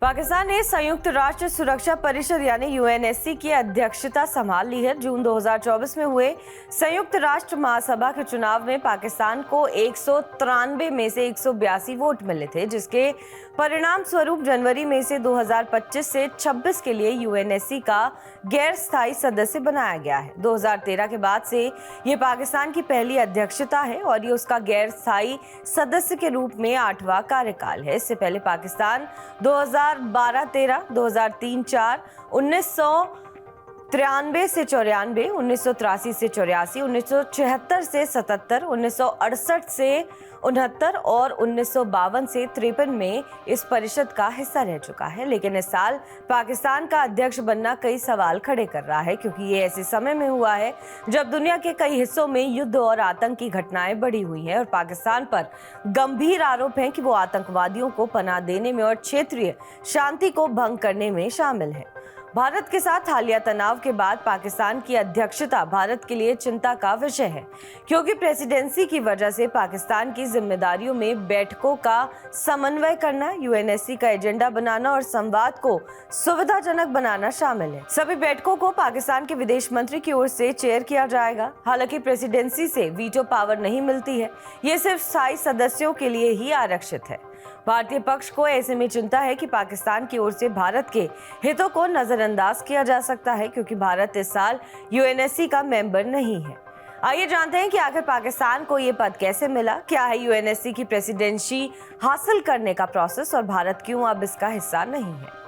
पाकिस्तान ने संयुक्त राष्ट्र सुरक्षा परिषद यानी यूएनएससी की अध्यक्षता संभाल ली है। जून 2024 में हुए संयुक्त राष्ट्र महासभा के चुनाव में पाकिस्तान को 193 में से 182 वोट मिले थे, जिसके परिणाम स्वरूप जनवरी में से 2025 से 26 के लिए यूएनएससी का गैर स्थायी सदस्य बनाया गया है। 2013 के बाद से ये पाकिस्तान की पहली अध्यक्षता है और ये उसका गैर स्थायी सदस्य के रूप में 8वां कार्यकाल है। इससे पहले पाकिस्तान 2012-13, 2003-4, 1993 से 94, 1983 से 84, 1974 से 77, 1968 से 69 और 1952 से 53 में इस परिषद का हिस्सा रह चुका है। लेकिन इस साल पाकिस्तान का अध्यक्ष बनना कई सवाल खड़े कर रहा है, क्योंकि ये ऐसे समय में हुआ है जब दुनिया के कई हिस्सों में युद्ध और आतंक की घटनाएं बढ़ी हुई हैं और पाकिस्तान पर गंभीर आरोप हैं कि वो आतंकवादियों को पनाह देने में और क्षेत्रीय शांति को भंग करने में शामिल है। भारत के साथ हालिया तनाव के बाद पाकिस्तान की अध्यक्षता भारत के लिए चिंता का विषय है, क्योंकि प्रेसिडेंसी की वजह से पाकिस्तान की जिम्मेदारियों में बैठकों का समन्वय करना, यूएनएससी का एजेंडा बनाना और संवाद को सुविधाजनक बनाना शामिल है। सभी बैठकों को पाकिस्तान के विदेश मंत्री की ओर से चेयर किया जाएगा। हालांकि प्रेसिडेंसी से वीटो पावर नहीं मिलती है, ये सिर्फ स्थायी सदस्यों के लिए ही आरक्षित है। भारतीय पक्ष को ऐसे में चिंता है कि पाकिस्तान की ओर से भारत के हितों को नजरअंदाज किया जा सकता है, क्योंकि भारत इस साल यूएनएससी का मेंबर नहीं है। आइए जानते हैं कि आखिर पाकिस्तान को ये पद कैसे मिला, क्या है यूएनएससी की प्रेसिडेंसी हासिल करने का प्रोसेस और भारत क्यों अब इसका हिस्सा नहीं है।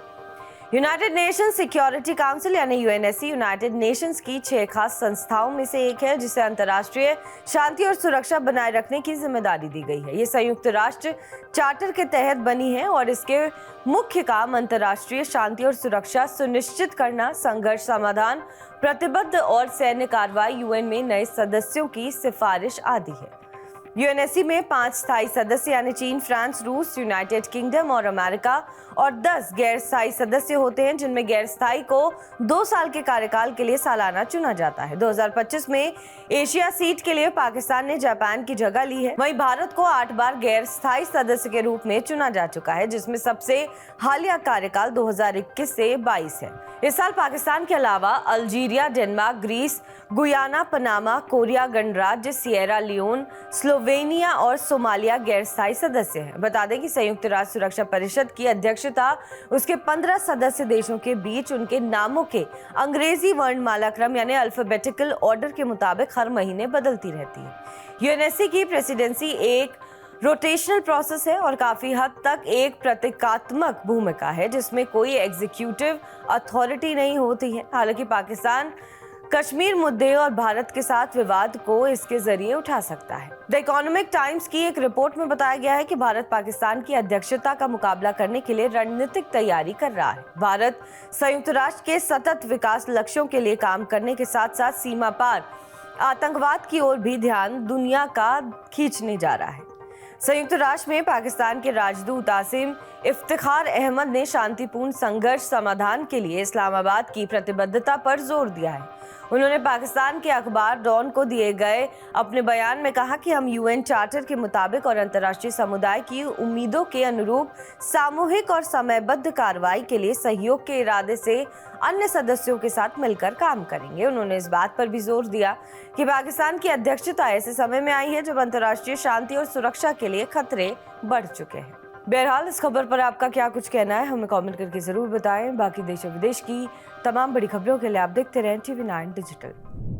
यूनाइटेड नेशंस सिक्योरिटी काउंसिल यानी यूएनएससी यूनाइटेड नेशंस की 6 खास संस्थाओं में से एक है, जिसे अंतर्राष्ट्रीय शांति और सुरक्षा बनाए रखने की जिम्मेदारी दी गई है। ये संयुक्त राष्ट्र चार्टर के तहत बनी है और इसके मुख्य काम अंतर्राष्ट्रीय शांति और सुरक्षा सुनिश्चित करना, संघर्ष समाधान, प्रतिबद्ध और सैन्य कार्रवाई, यूएन में नए सदस्यों की सिफारिश आदि है। यूएनएससी में 5 स्थायी सदस्य यानी चीन, फ्रांस, रूस, यूनाइटेड किंगडम और अमेरिका और 10 गैर स्थायी सदस्य होते हैं, जिनमें गैर स्थायी को 2 साल के कार्यकाल के लिए सालाना चुना जाता है। 2025 में एशिया सीट के लिए पाकिस्तान ने जापान की जगह ली है। वहीं भारत को 8 बार गैर स्थायी सदस्य के रूप में चुना जा चुका है, जिसमें सबसे हालिया कार्यकाल 2021 से 22 है। इस साल पाकिस्तान के अलावा Algeria, Denmark, Greece, Guyana, Panama, Korea गणराज्य, सिएरा लियोन, स्लोवेनिया और सोमालिया गैर स्थायी सदस्य हैं। बता दें कि संयुक्त राष्ट्र सुरक्षा परिषद की अध्यक्षता उसके 15 सदस्य देशों के बीच उनके नामों के अंग्रेजी वर्णमाला क्रम यानी अल्फाबेटिकल ऑर्डर के मुताबिक हर महीने बदलती रहती है। यूएनएससी की प्रेसिडेंसी एक रोटेशनल प्रोसेस है और काफी हद तक एक प्रतीकात्मक भूमिका है, जिसमें कोई एग्जीक्यूटिव अथॉरिटी नहीं होती है। हालांकि पाकिस्तान कश्मीर मुद्दे और भारत के साथ विवाद को इसके जरिए उठा सकता है। द इकोनॉमिक टाइम्स की एक रिपोर्ट में बताया गया है कि भारत पाकिस्तान की अध्यक्षता का मुकाबला करने के लिए रणनीतिक तैयारी कर रहा है। भारत संयुक्त राष्ट्र के सतत विकास लक्ष्यों के लिए काम करने के साथ साथ सीमा पार आतंकवाद की ओर भी ध्यान दुनिया का खींचने जा रहा है। संयुक्त राष्ट्र में पाकिस्तान के राजदूत आसिम इफ्तिखार अहमद ने शांतिपूर्ण संघर्ष समाधान के लिए इस्लामाबाद की प्रतिबद्धता पर जोर दिया है। उन्होंने पाकिस्तान के अखबार डॉन को दिए गए अपने बयान में कहा कि हम यूएन चार्टर के मुताबिक और अंतर्राष्ट्रीय समुदाय की उम्मीदों के अनुरूप सामूहिक और समयबद्ध कार्रवाई के लिए सहयोग के इरादे से अन्य सदस्यों के साथ मिलकर काम करेंगे। उन्होंने इस बात पर भी जोर दिया कि पाकिस्तान की अध्यक्षता ऐसे समय में आई है जब अंतर्राष्ट्रीय शांति और सुरक्षा के लिए खतरे बढ़ चुके हैं। बहरहाल इस खबर पर आपका क्या कुछ कहना है, हमें कमेंट करके जरूर बताएं। बाकी देश और विदेश की तमाम बड़ी खबरों के लिए आप देखते रहें TV9 डिजिटल।